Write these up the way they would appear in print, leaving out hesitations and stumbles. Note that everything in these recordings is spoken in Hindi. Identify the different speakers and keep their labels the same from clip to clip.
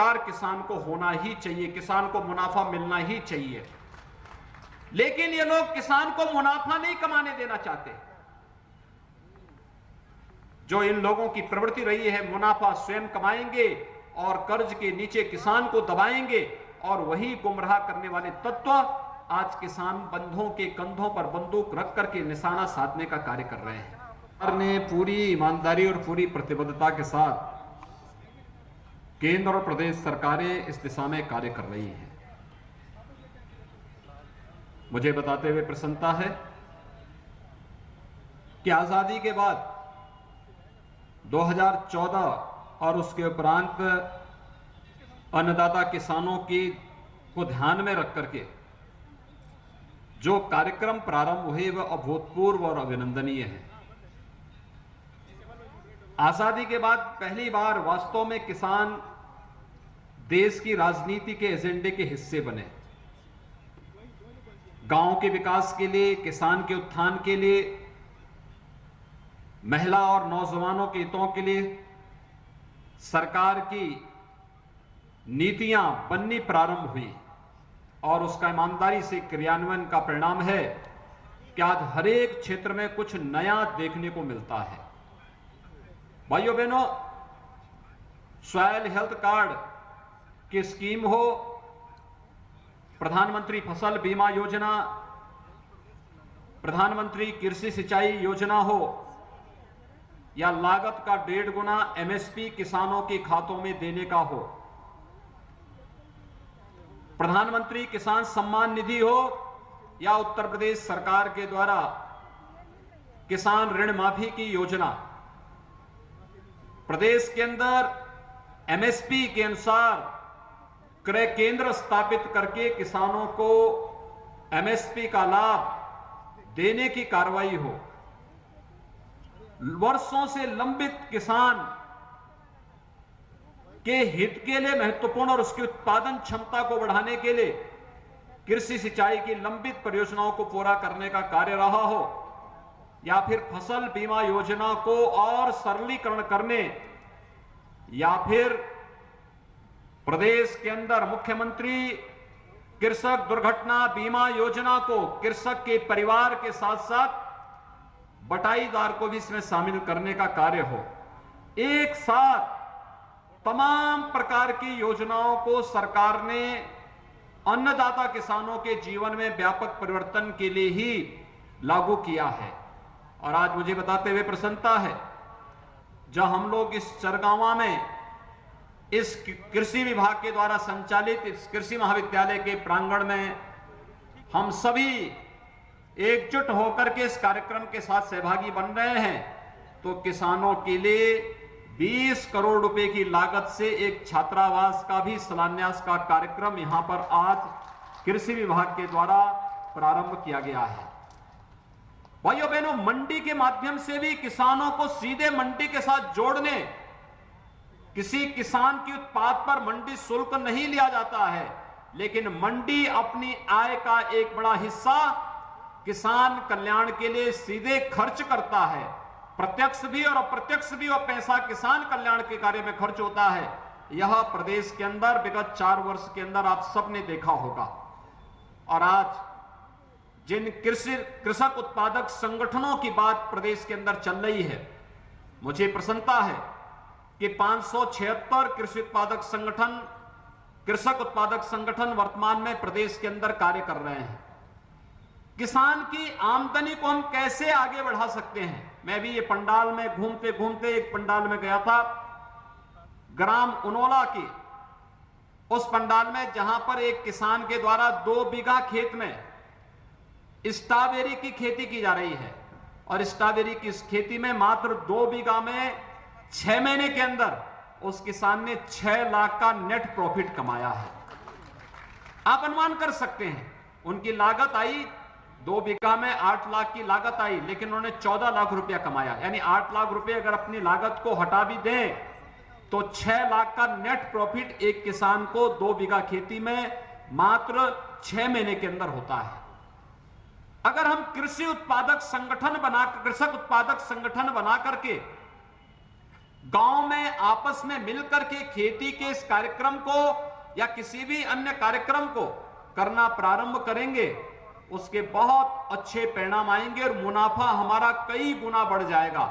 Speaker 1: अधिकार किसान को होना ही चाहिए, किसान को मुनाफा मिलना ही चाहिए। लेकिन ये लोग किसान को मुनाफा नहीं कमाने देना चाहते। जो इन लोगों की प्रवृत्ति रही है, मुनाफा स्वयं कमाएंगे और कर्ज के नीचे किसान को दबाएंगे, और वही गुमराह करने वाले तत्व आज किसान बंधुओं के कंधों पर बंदूक रख करके निशाना साधने का कार्य कर रहे हैं। सरकार ने पूरी ईमानदारी और पूरी प्रतिबद्धता के साथ केंद्र और प्रदेश सरकारें इस दिशा में कार्य कर रही हैं। मुझे बताते हुए प्रसन्नता है कि आजादी के बाद 2014 और उसके उपरांत अन्नदाता किसानों को ध्यान में रख करके जो कार्यक्रम प्रारंभ हुए वह अभूतपूर्व और अभिनंदनीय है। आजादी के बाद पहली बार वास्तव में किसान देश की राजनीति के एजेंडे के हिस्से बने। गांव के विकास के लिए, किसान के उत्थान के लिए, महिला और नौजवानों के हितों के लिए सरकार की नीतियां बननी प्रारंभ हुई, और उसका ईमानदारी से क्रियान्वयन का परिणाम है कि आज हर एक क्षेत्र में कुछ नया देखने को मिलता है। भाइयों बहनों, सॉइल हेल्थ कार्ड की स्कीम हो, प्रधानमंत्री फसल बीमा योजना, प्रधानमंत्री कृषि सिंचाई योजना हो, या लागत का 1.5 गुना एमएसपी किसानों के खातों में देने का हो, प्रधानमंत्री किसान सम्मान निधि हो, या उत्तर प्रदेश सरकार के द्वारा किसान ऋण माफी की योजना, प्रदेश के अंदर एमएसपी के अनुसार क्रय केंद्र स्थापित करके किसानों को एमएसपी का लाभ देने की कार्रवाई हो, वर्षों से लंबित किसान के हित के लिए महत्वपूर्ण और उसकी उत्पादन क्षमता को बढ़ाने के लिए कृषि सिंचाई की लंबित परियोजनाओं को पूरा करने का कार्य रहा हो, या फिर फसल बीमा योजना को और सरलीकरण करने, या फिर प्रदेश के अंदर मुख्यमंत्री कृषक दुर्घटना बीमा योजना को कृषक के परिवार के साथ साथ बटाईदार को भी इसमें शामिल करने का कार्य हो। एक साथ तमाम प्रकार की योजनाओं को सरकार ने अन्नदाता किसानों के जीवन में व्यापक परिवर्तन के लिए ही लागू किया है। और आज मुझे बताते हुए प्रसन्नता है, जब हम लोग इस चरगावा में इस कृषि विभाग के द्वारा संचालित इस कृषि महाविद्यालय के प्रांगण में हम सभी एकजुट होकर के इस कार्यक्रम के साथ सहभागी बन रहे हैं, तो किसानों के लिए 20 करोड़ रुपए की लागत से एक छात्रावास का भी शिलान्यास का कार्यक्रम यहां पर आज कृषि विभाग के द्वारा प्रारंभ किया गया है। भाइयों बहनों, मंडी के माध्यम से भी किसानों को सीधे मंडी के साथ जोड़ने, किसी किसान के उत्पाद पर मंडी शुल्क नहीं लिया जाता है, लेकिन मंडी अपनी आय का एक बड़ा हिस्सा किसान कल्याण के लिए सीधे खर्च करता है। प्रत्यक्ष भी और अप्रत्यक्ष भी, और पैसा किसान कल्याण के कार्य में खर्च होता है। यह प्रदेश के अंदर विगत 4 वर्ष के अंदर आप सबने देखा होगा। और आज जिन कृषक उत्पादक संगठनों की बात प्रदेश के अंदर चल रही है, मुझे प्रसन्नता है कि 576 कृषक उत्पादक संगठन वर्तमान में प्रदेश के अंदर कार्य कर रहे हैं। किसान की आमदनी को हम कैसे आगे बढ़ा सकते हैं? मैं भी ये पंडाल में घूमते घूमते एक पंडाल में गया था, ग्राम उनोला की, उस पंडाल में जहां पर एक किसान के द्वारा 2 बीघा खेत में स्ट्रॉबेरी की खेती की जा रही है, और स्ट्रॉबेरी की इस खेती में मात्र 2 बीघा में 6 महीने के अंदर उस किसान ने 6 लाख का नेट प्रॉफिट कमाया है। आप अनुमान कर सकते हैं, उनकी लागत आई 2 बीघा में 8 लाख की लागत आई, लेकिन उन्होंने 14 लाख रुपया कमाया। यानी 8 लाख रुपए अगर अपनी लागत को हटा भी दें तो 6 लाख का नेट प्रॉफिट एक किसान को 2 बीघा खेती में मात्र 6 महीने के अंदर होता है। अगर हम कृषि उत्पादक संगठन बना, कृषक उत्पादक संगठन बना करके गांव में आपस में मिलकर के खेती के इस कार्यक्रम को या किसी भी अन्य कार्यक्रम को करना प्रारंभ करेंगे, उसके बहुत अच्छे परिणाम आएंगे और मुनाफा हमारा कई गुना बढ़ जाएगा।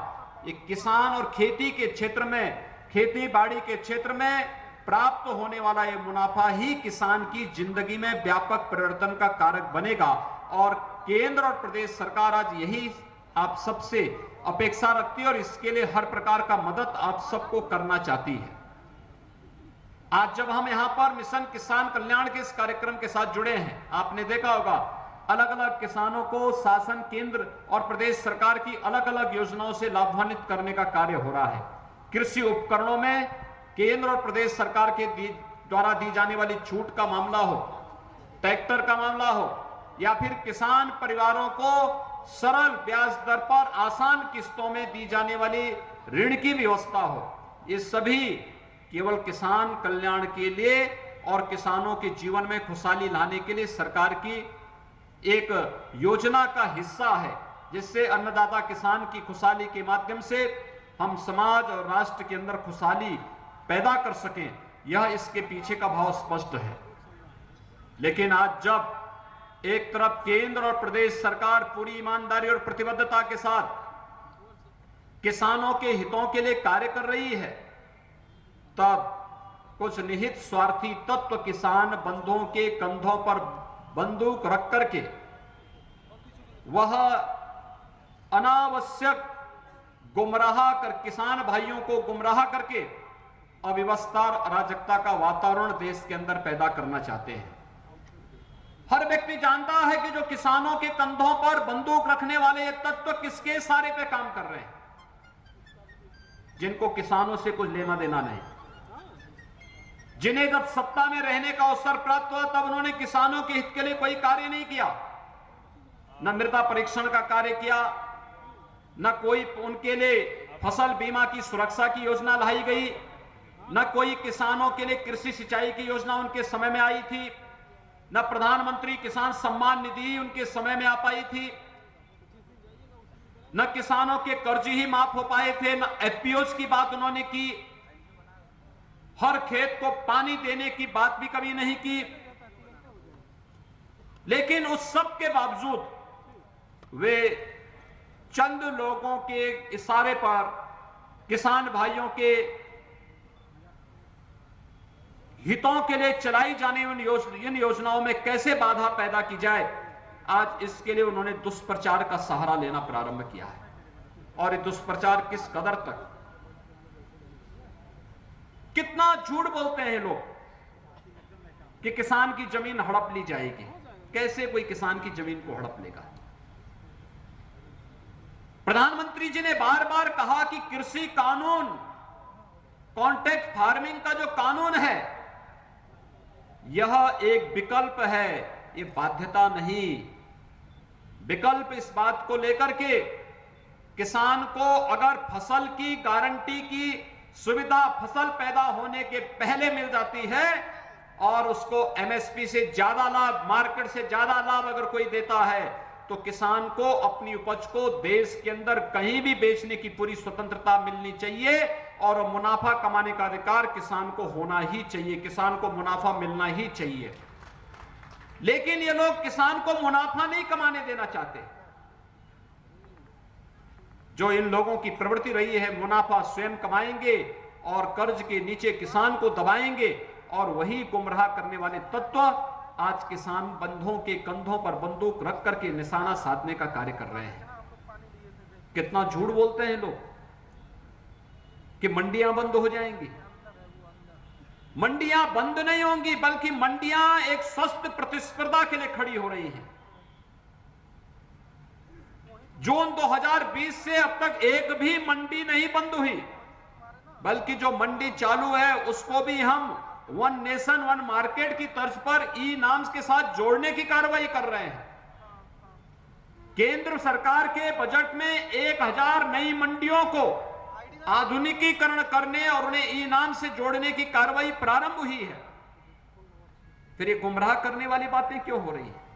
Speaker 1: ये किसान और खेती के क्षेत्र में, खेती बाड़ी के क्षेत्र में प्राप्त होने वाला ये मुनाफा ही किसान की जिंदगी में व्यापक परिवर्तन का कारक बनेगा। और केंद्र और प्रदेश सरकार आज यही आप सबसे अपेक्षा रखती है और इसके लिए हर प्रकार का मदद आप सबको करना चाहती है। आज जब हम यहां पर मिशन किसान कल्याण के इस कार्यक्रम के साथ जुड़े हैं, आपने देखा होगा अलग अलग किसानों को शासन, केंद्र और प्रदेश सरकार की अलग अलग योजनाओं से लाभान्वित करने का कार्य हो रहा है। कृषि उपकरणों में केंद्र और प्रदेश सरकार के द्वारा दी जाने वाली छूट का मामला हो, ट्रैक्टर का मामला हो, या फिर किसान परिवारों को सरल ब्याज दर पर आसान किस्तों में दी जाने वाली ऋण की व्यवस्था हो, ये सभी केवल किसान कल्याण के लिए और किसानों के जीवन में खुशहाली लाने के लिए सरकार की एक योजना का हिस्सा है, जिससे अन्नदाता किसान की खुशहाली के माध्यम से हम समाज और राष्ट्र के अंदर खुशहाली पैदा कर सकें। यह इसके पीछे का भाव स्पष्ट है। लेकिन आज जब एक तरफ केंद्र और प्रदेश सरकार पूरी ईमानदारी और प्रतिबद्धता के साथ किसानों के हितों के लिए कार्य कर रही है, तब कुछ निहित स्वार्थी तत्व किसान बंधुओं के कंधों पर बंदूक रख करके वह अनावश्यक गुमराह कर किसान भाइयों को गुमराह करके अव्यवस्था और अराजकता का वातावरण देश के अंदर पैदा करना चाहते हैं। हर व्यक्ति जानता है कि जो किसानों के कंधों पर बंदूक रखने वाले ये तत्व किसके इशारे पे काम कर रहे हैं, जिनको किसानों से कुछ लेना देना नहीं, जिन्हें जब सत्ता में रहने का अवसर प्राप्त हुआ तब उन्होंने किसानों के हित के लिए कोई कार्य नहीं किया, न मृदा परीक्षण का कार्य किया, न कोई उनके लिए फसल बीमा की सुरक्षा की योजना लाई गई, न कोई किसानों के लिए कृषि सिंचाई की योजना उनके समय में आई थी, न प्रधानमंत्री किसान सम्मान निधि उनके समय में आ पाई थी, न किसानों के कर्ज ही माफ हो पाए थे, न एफपीओज की बात उन्होंने की, हर खेत को पानी देने की बात भी कभी नहीं की। लेकिन उस सब के बावजूद वे चंद लोगों के इशारे पर किसान भाइयों के हितों के लिए चलाई जाने इन योजनाओं में कैसे बाधा पैदा की जाए, आज इसके लिए उन्होंने दुष्प्रचार का सहारा लेना प्रारंभ किया है। और ये दुष्प्रचार किस कदर तक, कितना झूठ बोलते हैं लोग कि किसान की जमीन हड़प ली जाएगी। कैसे कोई किसान की जमीन को हड़प लेगा? प्रधानमंत्री जी ने बार बार कहा कि कृषि कानून, कॉन्ट्रैक्ट फार्मिंग का जो कानून है, यह एक विकल्प है, ये बाध्यता नहीं। विकल्प इस बात को लेकर के किसान को अगर फसल की गारंटी की सुविधा फसल पैदा होने के पहले मिल जाती है और उसको एमएसपी से ज्यादा लाभ, मार्केट से ज्यादा लाभ अगर कोई देता है, तो किसान को अपनी उपज को देश के अंदर कहीं भी बेचने की पूरी स्वतंत्रता मिलनी चाहिए और मुनाफा कमाने का अधिकार किसान को होना ही चाहिए, किसान को मुनाफा मिलना ही चाहिए। लेकिन ये लोग किसान को मुनाफा नहीं कमाने देना चाहते। जो इन लोगों की प्रवृत्ति रही है, मुनाफा स्वयं कमाएंगे और कर्ज के नीचे किसान को दबाएंगे, और वही गुमराह करने वाले तत्व आज किसान बंधुओं के कंधों पर बंदूक रख करके निशाना साधने का कार्य कर रहे हैं। कितना झूठ बोलते हैं लोग कि मंडियां बंद हो जाएंगी। मंडियां बंद नहीं होंगी, बल्कि मंडियां एक स्वस्थ प्रतिस्पर्धा के लिए खड़ी हो रही हैं। जून 2020 से अब तक एक भी मंडी नहीं बंद हुई, बल्कि जो मंडी चालू है उसको भी हम वन नेशन वन मार्केट की तर्ज पर ई नाम्स के साथ जोड़ने की कार्रवाई कर रहे हैं। केंद्र सरकार के बजट में 1000 नई मंडियों को आधुनिकीकरण करने और उन्हें ई नाम से जोड़ने की कार्रवाई प्रारंभ हुई है। फिर ये गुमराह करने वाली बातें क्यों हो रही है?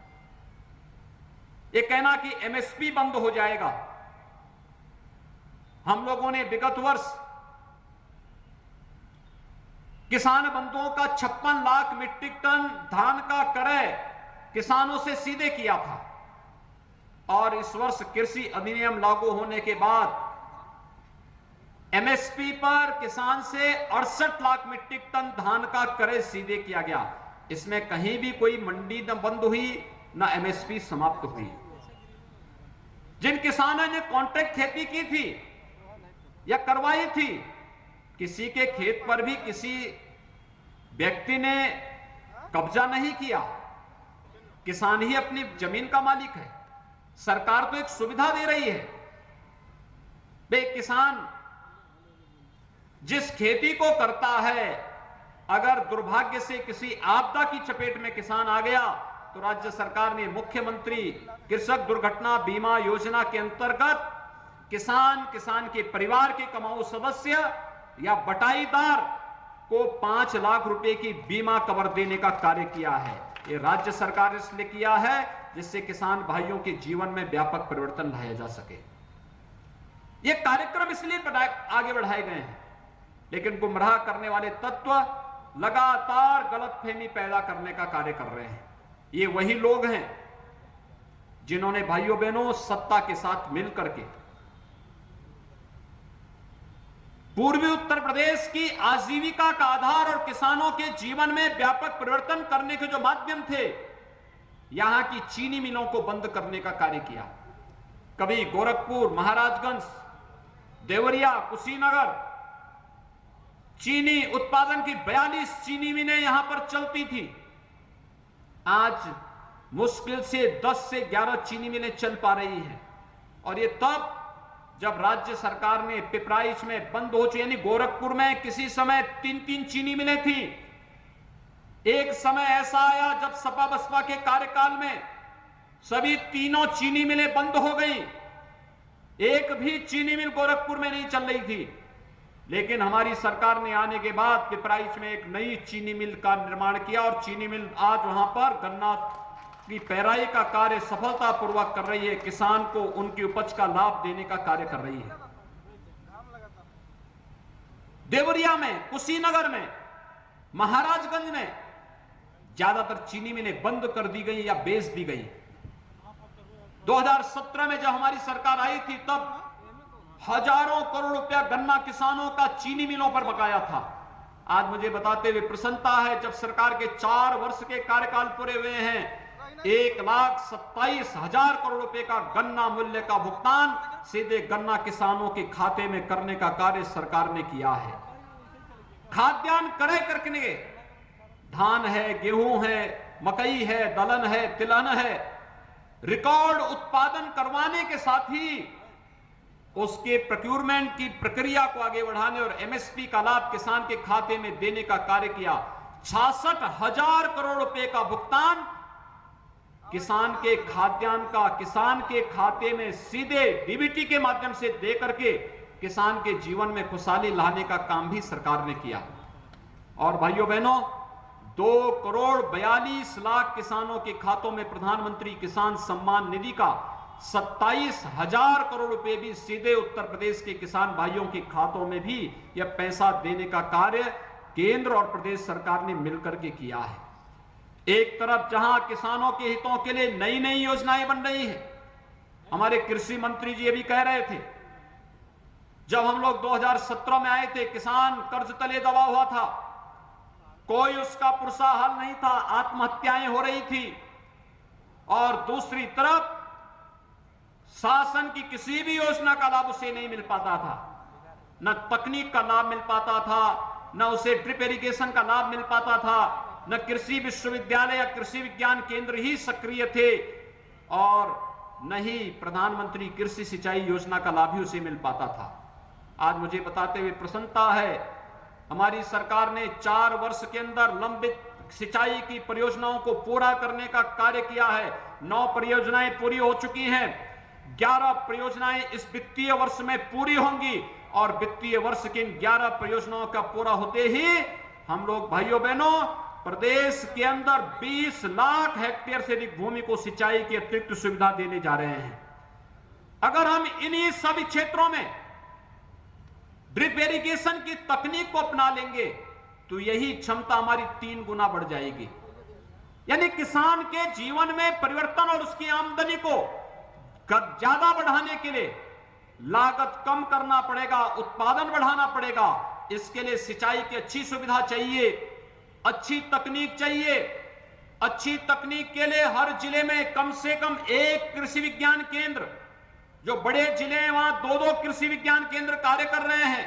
Speaker 1: ये कहना कि एमएसपी बंद हो जाएगा। हम लोगों ने विगत वर्ष किसान बंधुओं का 56 लाख मीट्रिक टन धान का क्रय किसानों से सीधे किया था और इस वर्ष कृषि अधिनियम लागू होने के बाद एमएसपी पर किसान से 68 लाख मीट्रिक टन धान का क्रय सीधे किया गया। इसमें कहीं भी कोई मंडी न बंद हुई न एमएसपी समाप्त हुई। जिन किसानों ने कॉन्ट्रैक्ट खेती की थी या करवाई थी, किसी के खेत पर भी किसी व्यक्ति ने कब्जा नहीं किया। किसान ही अपनी जमीन का मालिक है। सरकार तो एक सुविधा दे रही है। बे किसान जिस खेती को करता है, अगर दुर्भाग्य से किसी आपदा की चपेट में किसान आ गया तो राज्य सरकार ने मुख्यमंत्री कृषक दुर्घटना बीमा योजना के अंतर्गत किसान के परिवार के कमाऊ सदस्य या बटाईदार को 5 लाख रुपए की बीमा कवर देने का कार्य किया है। ये राज्य सरकार ने इसलिए किया है जिससे किसान भाइयों के जीवन में व्यापक परिवर्तन लाया जा सके। ये कार्यक्रम इसलिए आगे बढ़ाए गए हैं, लेकिन गुमराह करने वाले तत्व लगातार गलतफहमी पैदा करने का कार्य कर रहे हैं। ये वही लोग हैं जिन्होंने भाइयों बहनों सत्ता के साथ मिलकर के पूर्वी उत्तर प्रदेश की आजीविका का आधार और किसानों के जीवन में व्यापक परिवर्तन करने के जो माध्यम थे, यहां की चीनी मिलों को बंद करने का कार्य किया। कभी गोरखपुर, महाराजगंज, देवरिया, कुशीनगर चीनी उत्पादन की 42 चीनी मिलें यहां पर चलती थी। आज मुश्किल से 10 से 11 चीनी मिलें चल पा रही हैं और ये तब जब राज्य सरकार ने पिपराइच में बंद हो चुकी, यानी गोरखपुर में किसी समय 3-3 चीनी मिलें थी। एक समय ऐसा आया जब सपा बसपा के कार्यकाल में सभी तीनों चीनी मिलें बंद हो गई। एक भी चीनी मिल गोरखपुर में नहीं चल रही थी, लेकिन हमारी सरकार ने आने के बाद पिपराइच में एक नई चीनी मिल का निर्माण किया और चीनी मिल आज वहां पर गन्ना की पेराई का कार्य सफलतापूर्वक कर रही है। किसान को उनकी उपज का लाभ देने का कार्य कर रही है। देवरिया में, कुशीनगर में, महाराजगंज में ज्यादातर चीनी मिलें बंद कर दी गई या बेच दी गई। 2017 में जब हमारी सरकार आई थी तब हजारों करोड़ रुपया गन्ना किसानों का चीनी मिलों पर बकाया था। आज मुझे बताते हुए प्रसन्नता है, जब सरकार के 4 वर्ष के कार्यकाल पूरे हुए हैं, 1,27,000 करोड़ रुपए का गन्ना मूल्य का भुगतान सीधे गन्ना किसानों के खाते में करने का कार्य सरकार ने किया है। खाद्यान्न क्रय करके धान है, गेहूं है, मकई है, दलहन है, तिलहन है, रिकॉर्ड उत्पादन करवाने के साथ ही उसके प्रोक्यूरमेंट की प्रक्रिया को आगे बढ़ाने और एमएसपी का लाभ किसान के खाते में देने का कार्य किया। 66,000 करोड़ रुपए का भुगतान किसान के खाद्यान्न का किसान के खाते में सीधे डीबीटी के माध्यम से दे करके किसान के जीवन में खुशहाली लाने का काम भी सरकार ने किया। और भाइयों बहनों, 2,42,00,000 किसानों के खातों में प्रधानमंत्री किसान सम्मान निधि का 27,000 करोड़ रुपए भी सीधे उत्तर प्रदेश के किसान भाइयों के खातों में भी यह पैसा देने का कार्य केंद्र और प्रदेश सरकार ने मिलकर के किया है। एक तरफ जहां किसानों के हितों के लिए नई नई योजनाएं बन रही हैं, हमारे कृषि मंत्री जी ये भी कह रहे थे, जब हम लोग 2017 में आए थे किसान कर्ज तले दबा हुआ था, कोई उसका पुरसा हल नहीं था, आत्महत्याएं हो रही थी और दूसरी तरफ शासन की किसी भी योजना का लाभ उसे नहीं मिल पाता था, न तकनीक का लाभ मिल पाता था, न उसे ड्रिप इरिगेशन का लाभ मिल पाता था, न कृषि विश्वविद्यालय या कृषि विज्ञान केंद्र ही सक्रिय थे और न ही प्रधानमंत्री कृषि सिंचाई योजना का लाभ ही उसे मिल पाता था। आज मुझे बताते हुए प्रसन्नता है, हमारी सरकार ने 4 वर्ष के अंदर लंबित सिंचाई की परियोजनाओं को पूरा करने का कार्य किया है। 9 परियोजनाएं पूरी हो चुकी हैं, 11 परियोजनाएं इस वित्तीय वर्ष में पूरी होंगी और वित्तीय वर्ष की इन 11 परियोजनाओं का पूरा होते ही हम लोग भाइयों बहनों प्रदेश के अंदर 20 लाख हेक्टेयर से अधिक भूमि को सिंचाई की अतिरिक्त सुविधा देने जा रहे हैं। अगर हम इन्हीं सभी क्षेत्रों में ड्रिप इरिगेशन की तकनीक को अपना लेंगे तो यही क्षमता हमारी 3 गुना बढ़ जाएगी। यानी किसान के जीवन में परिवर्तन और उसकी आमदनी को ज्यादा बढ़ाने के लिए लागत कम करना पड़ेगा, उत्पादन बढ़ाना पड़ेगा। इसके लिए सिंचाई की अच्छी सुविधा चाहिए, अच्छी तकनीक चाहिए। अच्छी तकनीक के लिए हर जिले में कम से कम 1 कृषि विज्ञान केंद्र, जो बड़े जिले हैं वहां 2-2 कृषि विज्ञान केंद्र कार्य कर रहे हैं,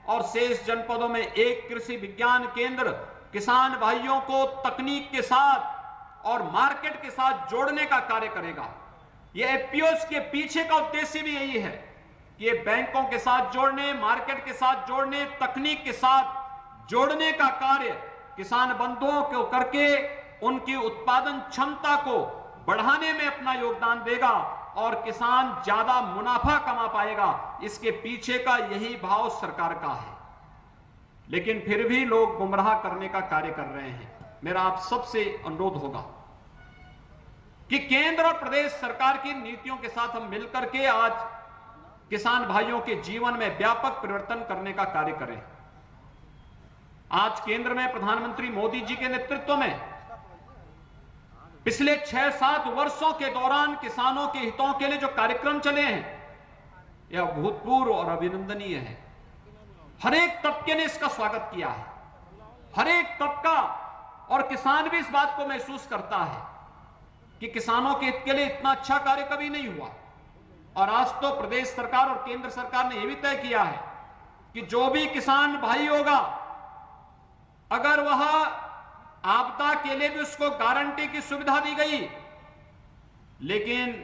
Speaker 1: और शेष जनपदों में 1 कृषि विज्ञान केंद्र किसान भाइयों को तकनीक के साथ और मार्केट के साथ जोड़ने का कार्य करेगा। ये एफपीओस के पीछे का उद्देश्य भी यही है कि ये बैंकों के साथ जोड़ने, मार्केट के साथ जोड़ने, तकनीक के साथ जोड़ने का कार्य किसान बंधुओं को करके उनकी उत्पादन क्षमता को बढ़ाने में अपना योगदान देगा और किसान ज्यादा मुनाफा कमा पाएगा। इसके पीछे का यही भाव सरकार का है, लेकिन फिर भी लोग गुमराह करने का कार्य कर रहे हैं। मेरा आप सबसे अनुरोध होगा कि केंद्र और प्रदेश सरकार की नीतियों के साथ हम मिलकर के आज किसान भाइयों के जीवन में व्यापक परिवर्तन करने का कार्य करें। आज केंद्र में प्रधानमंत्री मोदी जी के नेतृत्व में पिछले 6-7 वर्षों के दौरान किसानों के हितों के लिए जो कार्यक्रम चले हैं, यह अभूतपूर्व और अभिनंदनीय है। हर एक तबके ने इसका स्वागत किया है, हर एक तबका, और किसान भी इस बात को महसूस करता है कि किसानों के हित के लिए इतना अच्छा कार्य कभी नहीं हुआ। और आज तो प्रदेश सरकार और केंद्र सरकार ने यह भी तय किया है कि जो भी किसान भाई होगा, अगर वह आपदा के लिए भी उसको गारंटी की सुविधा दी गई, लेकिन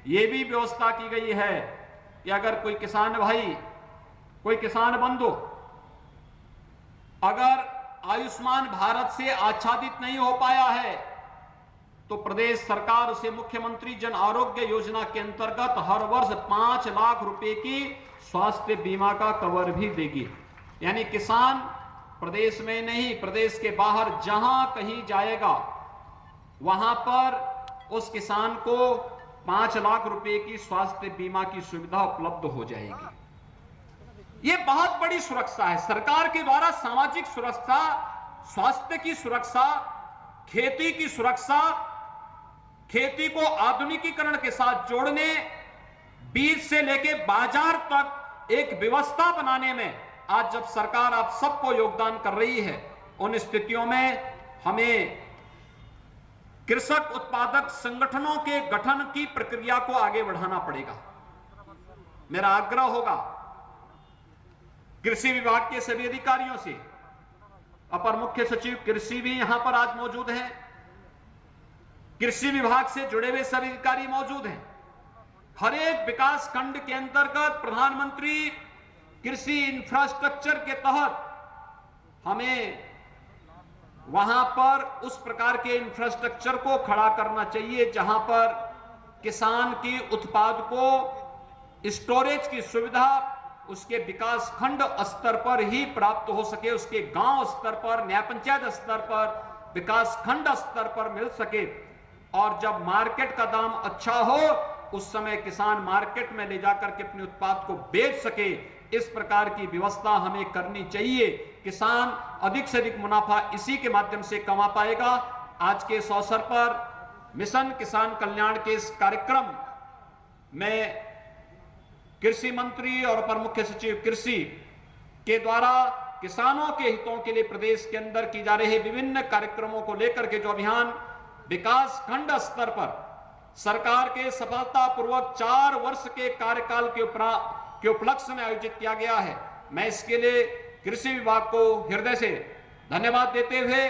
Speaker 1: यह भी व्यवस्था की गई है कि अगर कोई किसान भाई, कोई किसान बंधु अगर आयुष्मान भारत से आच्छादित नहीं हो पाया है, तो प्रदेश सरकार उसे मुख्यमंत्री जन आरोग्य योजना के अंतर्गत हर वर्ष 5 लाख रुपए की स्वास्थ्य बीमा का कवर भी देगी। यानी किसान प्रदेश में नहीं, प्रदेश के बाहर जहां कहीं जाएगा, वहां पर उस किसान को 5 लाख रुपए की स्वास्थ्य बीमा की सुविधा उपलब्ध हो जाएगी। यह बहुत बड़ी सुरक्षा है सरकार के द्वारा। सामाजिक सुरक्षा, स्वास्थ्य की सुरक्षा, खेती की सुरक्षा, खेती को आधुनिकीकरण के साथ जोड़ने, बीज से लेके बाजार तक एक व्यवस्था बनाने में आज जब सरकार आप सबको योगदान कर रही है, उन स्थितियों में हमें कृषक उत्पादक संगठनों के गठन की प्रक्रिया को आगे बढ़ाना पड़ेगा। मेरा आग्रह होगा कृषि विभाग के सभी अधिकारियों से, अपर मुख्य सचिव कृषि भी यहां पर आज मौजूद हैं, कृषि विभाग से जुड़े हुए सभी अधिकारी मौजूद हैं। हर एक विकास खंड के अंतर्गत प्रधानमंत्री कृषि इंफ्रास्ट्रक्चर के तहत हमें वहां पर उस प्रकार के इंफ्रास्ट्रक्चर को खड़ा करना चाहिए जहां पर किसान की उत्पाद को स्टोरेज की सुविधा उसके विकास खंड स्तर पर ही प्राप्त हो सके, उसके गांव स्तर पर, न्याय पंचायत स्तर पर, विकास खंड स्तर पर मिल सके। और जब मार्केट का दाम अच्छा हो, उस समय किसान मार्केट में ले जाकर के अपने उत्पाद को बेच सके। इस प्रकार की व्यवस्था हमें करनी चाहिए। किसान अधिक से अधिक मुनाफा इसी के माध्यम से कमा पाएगा। आज के इस अवसर पर मिशन किसान कल्याण के इस कार्यक्रम में कृषि मंत्री और अपर मुख्य सचिव कृषि के द्वारा किसानों के हितों के लिए प्रदेश के अंदर की जा रही विभिन्न कार्यक्रमों को लेकर के जो अभियान विकास खंड स्तर पर सरकार के सफलतापूर्वक 4 वर्ष के कार्यकाल के उपलक्ष्य में आयोजित किया गया है, मैं इसके लिए कृषि विभाग को हृदय से धन्यवाद देते हुए